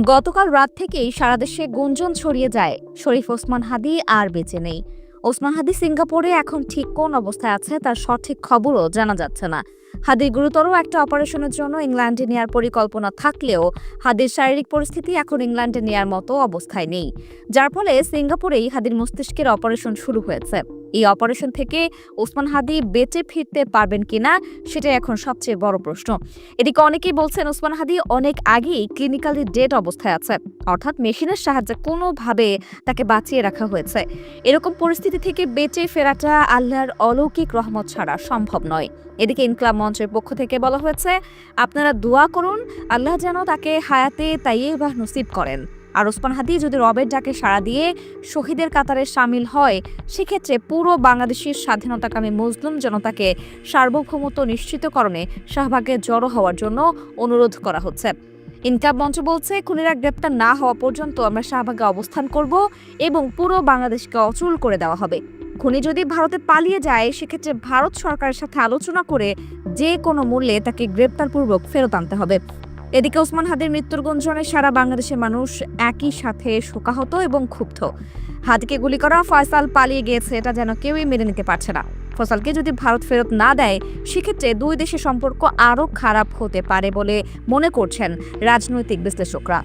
গতকাল রাত থেকেই সারা দেশে গুঞ্জন ছড়িয়ে যায় শরীফ ওসমান হাদি আর বেঁচে নেই। ওসমান হাদি সিঙ্গাপুরে এখন ঠিক কোন অবস্থায় আছে তার সঠিক খবরও জানা যাচ্ছে না। হাদির গুরুতর একটা অপারেশনের জন্য ইংল্যান্ডে নেয়ার পরিকল্পনা থাকলেও হাদির শারীরিক পরিস্থিতি এখন ইংল্যান্ডে নেয়ার মতো অবস্থায় নেই, যার ফলে সিঙ্গাপুরেই হাদির মস্তিষ্কের অপারেশন শুরু হয়েছে। এই অপারেশন থেকে ওসমান হাদি বেঁচে ফিরতে পারবেন কিনা সেটাই এখন সবচেয়ে বড় প্রশ্ন। এদিকে অনেকেই বলছেন ওসমান হাদি অনেক আগেই ক্লিনিক্যালি ডেড অবস্থায় আছে, অর্থাৎ মেশিনের সাহায্যে কোনোভাবে তাকে বাঁচিয়ে রাখা হয়েছে। এরকম পরিস্থিতি থেকে বেঁচে ফেরাটা আল্লাহর অলৌকিক রহমত ছাড়া সম্ভব নয়। এদিকে ইনকলাব মঞ্চের পক্ষ থেকে বলা হয়েছে, আপনারা দোয়া করুন আল্লাহ যেন তাকে হায়াতে তাইয়্যিবাহ নসিব করেন। আর ওসমান হাদি যদি রবের ডাকে সাড়া দিয়ে শহীদের কাতারে সামিল হয়, সেক্ষেত্রে পুরো বাংলাদেশের স্বাধীনতাকামী মুসলিম জনতাকে সার্বভৌমত্ব নিশ্চিতকরণে শাহবাগে জড়ো হওয়ার জন্য অনুরোধ করা হচ্ছে। ইনকলাব মঞ্চ বলছে, খুনিরা গ্রেপ্তার না হওয়া পর্যন্ত আমরা শাহবাগে অবস্থান করব এবং পুরো বাংলাদেশকে অচল করে দেওয়া হবে। খুনি যদি ভারতে পালিয়ে যায়, সেক্ষেত্রে ভারত সরকারের সাথে আলোচনা করে যে কোনো মূল্যে তাকে গ্রেপ্তারপূর্বক ফেরত আনতে হবে। এদিকে ওসমান হাদির মৃত্যুর গুঞ্জনে সারা বাংলাদেশের মানুষ একই সাথে শোকাহত এবং ক্ষুব্ধ। হাদিকে গুলি করা ফয়সাল পালিয়ে গিয়েছে, এটা যেন কেউই মেনে নিতে পারছে না। ফয়সালকে যদি ভারত ফেরত না দেয়, সেক্ষেত্রে দুই দেশের সম্পর্ক আরও খারাপ হতে পারে বলে মনে করছেন রাজনৈতিক বিশ্লেষকরা।